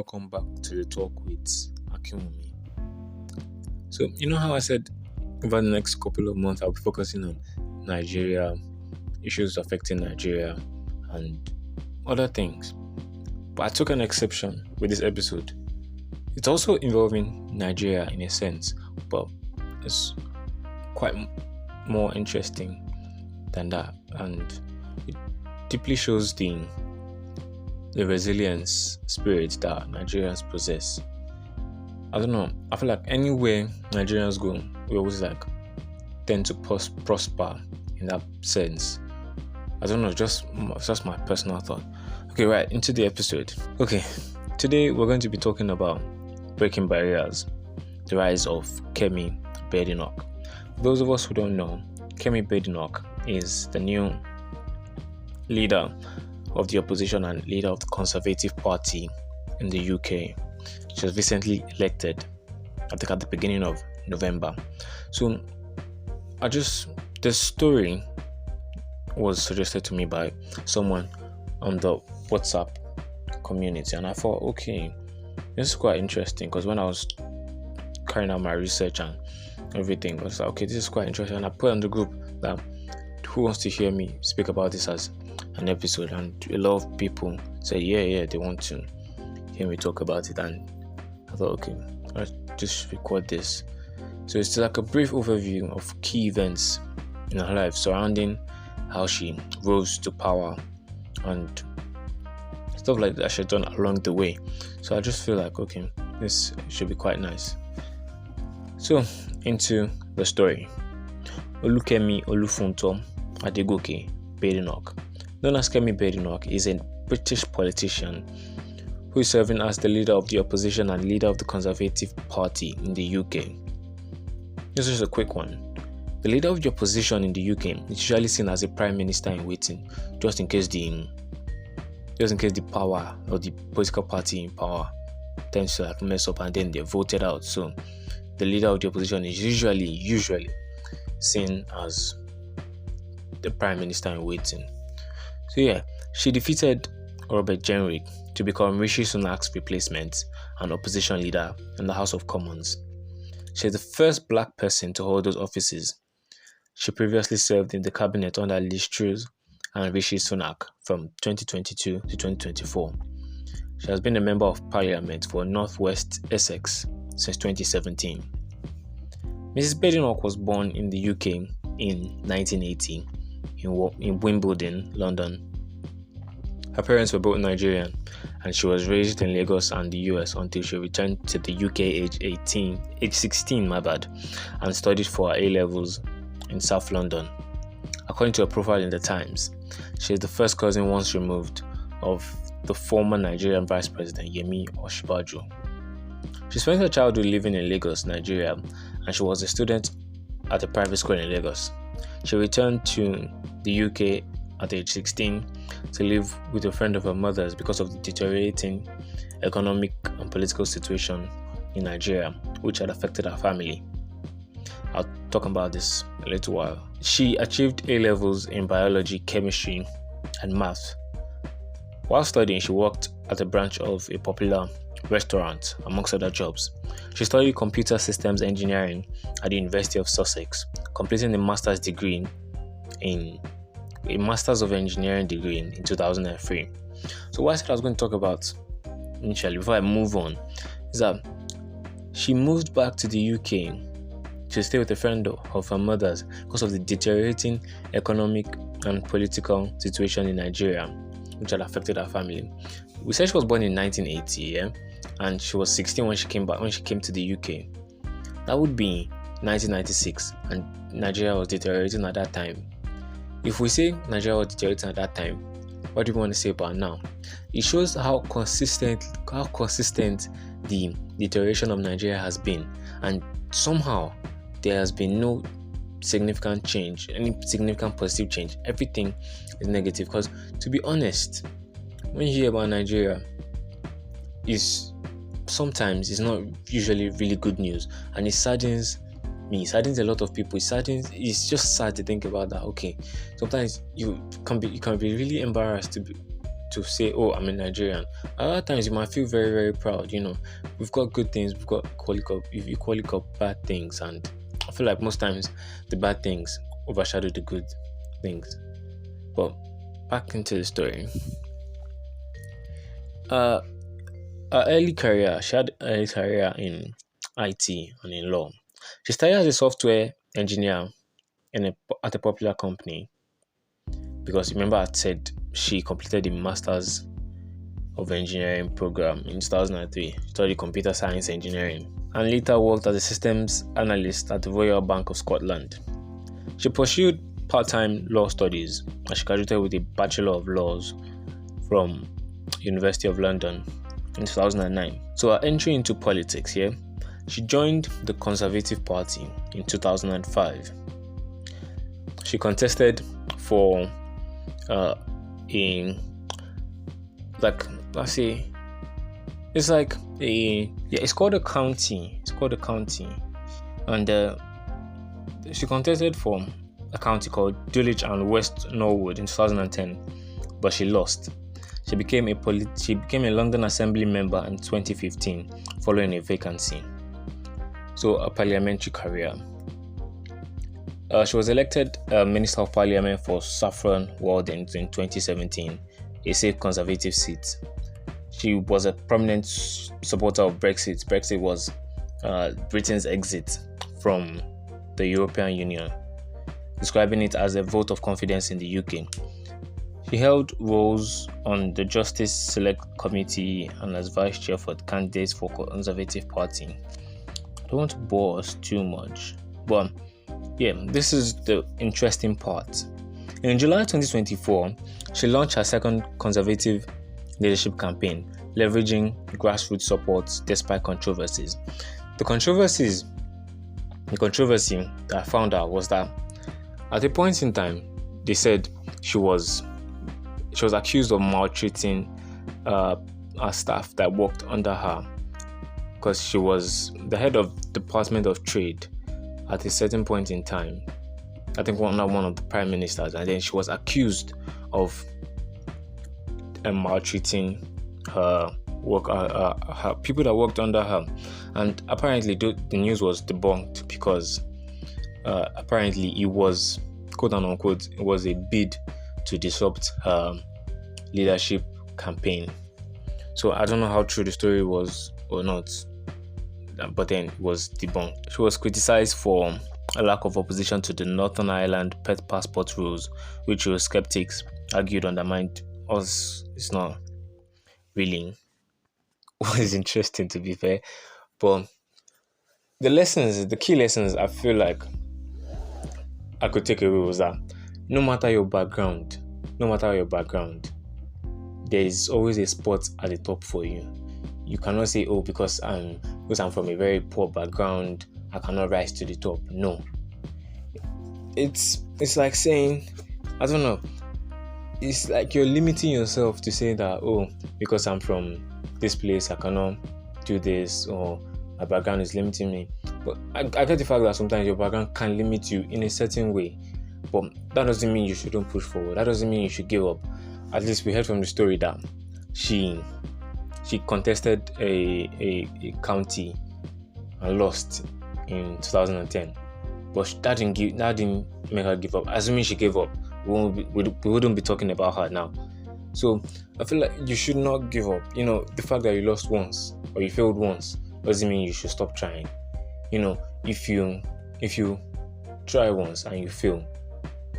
welcome back to the talk with Akinwumi. So, you know how I said over the next couple of months I'll be focusing on Nigeria, issues affecting Nigeria, and other things. But I took an exception with this episode. It's also involving Nigeria in a sense, but it's quite more interesting than that, and it deeply shows the resilience spirit that Nigerians possess. I don't know, I feel like anywhere Nigerians go, we always tend to prosper in that sense. I don't know, just my personal thought. Okay, right, into the episode. Okay, today we're going to be talking about breaking barriers, the rise of Kemi Badenoch. For those of us who don't know, Kemi Badenoch is the new leader of the opposition and leader of the Conservative Party in the UK. She was recently elected, I think at the beginning of November. So this story was suggested to me by someone on the WhatsApp community, and I thought, okay, this is quite interesting, because when I was carrying out my research and everything, I was like, okay, this is quite interesting. And I put on the group that who wants to hear me speak about this as an episode, and a lot of people said yeah they want to hear me talk about it. And I thought, okay, let's just record this. So it's like a brief overview of key events in her life surrounding how she rose to power and stuff like that she's done along the way. So I just feel like, okay, this should be quite nice. So into the story. Olukemi Olufunto Adegoke Badenoch, known as Kemi Badenoch, is a British politician who is serving as the leader of the opposition and leader of the Conservative Party in the UK. This is a quick one. The leader of the opposition in the UK is usually seen as a prime minister in waiting, just in case the power or the political party in power tends to mess up and then they're voted out. So the leader of the opposition is usually seen as the prime minister in waiting. So yeah, she defeated Robert Jenrick to become Rishi Sunak's replacement and opposition leader in the House of Commons. She is the first black person to hold those offices. She previously served in the cabinet under Liz Truss and Rishi Sunak from 2022 to 2024. She has been a member of Parliament for North West Essex since 2017. Mrs. Badenoch was born in the UK in 1980 in Wimbledon, London. Her parents were both Nigerian, and she was raised in Lagos and the US until she returned to the UK age 16, and studied for her A-levels in South London. According to a profile in the Times, she is the first cousin once removed of the former Nigerian Vice President Yemi Osinbajo. She spent her childhood living in Lagos, Nigeria, and she was a student at a private school in Lagos. She returned to the UK at age 16 to live with a friend of her mother's because of the deteriorating economic and political situation in Nigeria, which had affected her family. I'll talk about this in a little while. She achieved A-levels in biology, chemistry, and math. While studying, she worked at a branch of a popular restaurant, amongst other jobs. She studied computer systems engineering at the University of Sussex, completing a master's of engineering degree in 2003. So what I said I was going to talk about initially before I move on is that she moved back to the UK to stay with a friend of her mother's because of the deteriorating economic and political situation in Nigeria, which had affected her family. We said she was born in 1980, yeah? And she was 16 when she came to the UK. That would be 1996, and Nigeria was deteriorating at that time. If we say Nigeria was deteriorating at that time, what do you want to say about now? It shows how consistent the deterioration of Nigeria has been, and somehow there has been no significant change, any significant positive change. Everything is negative, because to be honest, when you hear about Nigeria, sometimes it's not usually really good news, and it saddens me, it saddens a lot of people. It's just sad to think about that. Okay, sometimes you can be really embarrassed to say, oh, I'm a Nigerian. Other times you might feel very, very proud. We've got good things, we've got equally got bad things, and I feel like most times the bad things overshadow the good things. But back into the story. Her early career, she had an early career in IT and in law. She started as a software engineer at a popular company, because remember I said she completed the Masters of Engineering program in 2003. She studied computer science engineering and later worked as a systems analyst at the Royal Bank of Scotland. She pursued part-time law studies and she graduated with a Bachelor of Laws from University of London in 2009. So her entry into politics here, she joined the Conservative Party in 2005. She contested for it's called a county. And she contested for a county called Dulwich and West Norwood in 2010, but she lost. She became a London Assembly member in 2015 following a vacancy. So a parliamentary career. She was elected Minister of Parliament for Saffron Walden in 2017, a safe Conservative seat. She was a prominent supporter of Brexit. Brexit was Britain's exit from the European Union, describing it as a vote of confidence in the UK. She held roles on the Justice Select Committee and as Vice Chair for the candidates for Conservative Party. I don't want to bore us too much, but yeah, this is the interesting part. In July 2024, she launched her second Conservative leadership campaign, leveraging grassroots support despite controversies. The controversy that I found out was that at a point in time, they said she was accused of maltreating her staff that worked under her, because she was the head of Department of Trade at a certain point in time. I think one of the prime ministers, and then she was accused of maltreating her people that worked under her, and apparently the news was debunked because apparently it was, quote unquote, it was a bid to disrupt her leadership campaign. So I don't know how true the story was or not, but then it was debunked. She was criticized for a lack of opposition to the Northern Ireland pet passport rules, which Eurosceptics argued undermined us. It's not really what is interesting, to be fair, but the key lessons I feel like I could take away was that no matter your background, there is always a spot at the top for you. You cannot say, oh, because I'm from a very poor background, I cannot rise to the top. No. It's like saying, I don't know, it's like you're limiting yourself to say that, oh, because I'm from this place, I cannot do this, or my background is limiting me. But I get the fact that sometimes your background can limit you in a certain way, but that doesn't mean you shouldn't push forward. That doesn't mean you should give up. At least we heard from the story that she contested a county and lost in 2010, but that didn't make her give up. Assuming she gave up, we wouldn't be talking about her now. So I feel like you should not give up. The fact that you lost once or you failed once doesn't mean you should stop trying. If you try once and you fail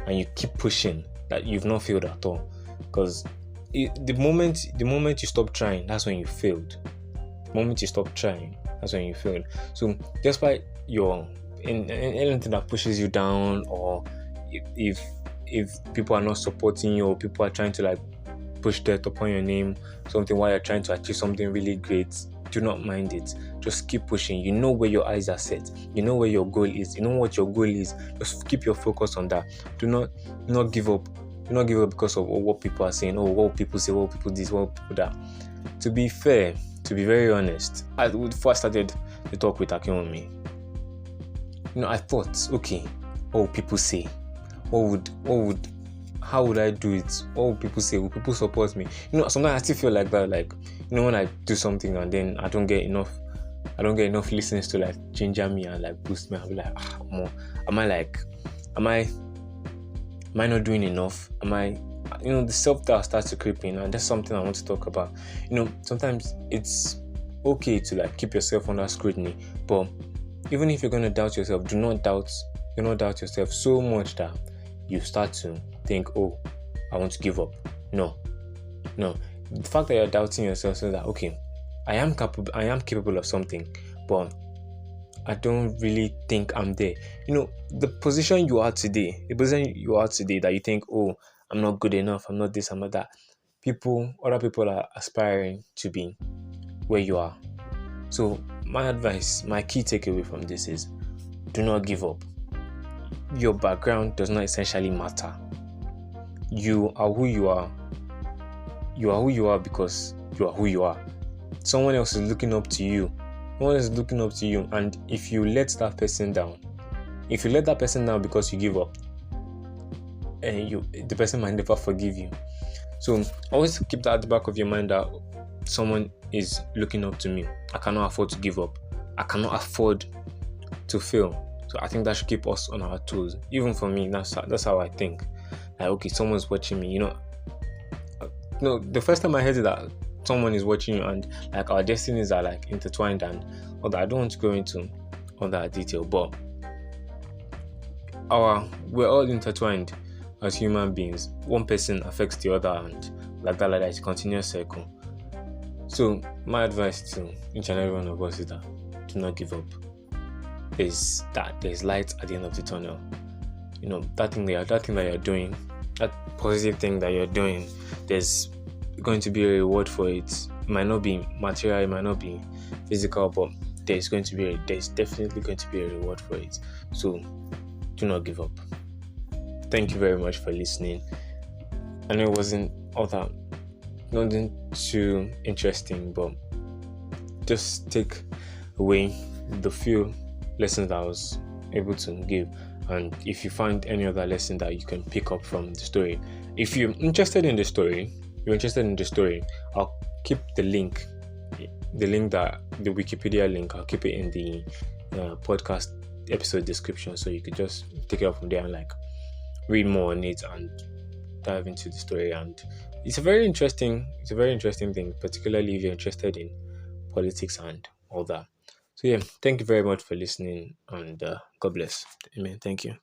and you keep pushing, that you've not failed at all, because the moment you stop trying, that's when you failed. The moment you stop trying, that's when you failed. So despite your in anything that pushes you down, or if people are not supporting you, or people are trying to like push dirt upon your name, something while you're trying to achieve something really great, do not mind it. Just keep pushing. You know where your eyes are set. You know where your goal is. You know what your goal is. Just keep your focus on that. Do not give up. Do not give up because of what people are saying. Oh, what people say, what people this, what people that. To be fair, to be very honest, before I started the talk with Akinwumi, I thought, okay, what would people say? What would how would I do it? What will people say? Will people support me? Sometimes I still feel like that. Like, when I do something and then I don't get enough listens to like ginger me and like boost me. I'll be like, more. Am I not doing enough? Am I, the self-doubt starts to creep in, and that's something I want to talk about. Sometimes it's okay to like keep yourself under scrutiny, but even if you're going to doubt yourself, do not doubt yourself so much that you start to think, oh, I want to give up. No. The fact that you're doubting yourself says that, okay, I am capable of something, but I don't really think I'm there. The position you are today, that you think, oh, I'm not good enough, I'm not this, I'm not that. Other people are aspiring to be where you are. So my advice, my key takeaway from this is, do not give up. Your background does not essentially matter. You are who you are. You are who you are because you are who you are. Someone else is looking up to you. And if you let that person down, because you give up, the person might never forgive you. So always keep that at the back of your mind, that someone is looking up to me. I cannot afford to give up. I cannot afford to fail. So I think that should keep us on our toes. Even for me, that's how I think. Like, okay, someone's watching me. The first time I heard that someone is watching you and like our destinies are like intertwined and all that, I don't want to go into all that detail, but we're all intertwined as human beings. One person affects the other, and like that, it's a continuous circle. So my advice to each and every one of us is that do not give up. There's light at the end of the tunnel. That thing that you're doing, that positive thing that you're doing, there's going to be a reward for it. It might not be material, it might not be physical, but there's definitely going to be a reward for it. So do not give up. Thank you very much for listening. I know it wasn't nothing too interesting, but just take away the few lessons that I was able to give. And if you find any other lesson that you can pick up from the story, if you're interested in the story, I'll keep the link, the Wikipedia link, I'll keep it in the podcast episode description, so you could just take it up from there and like read more on it and dive into the story. And it's a very interesting thing, particularly if you're interested in politics and all that. So yeah, thank you very much for listening, and God bless. Amen. Thank you.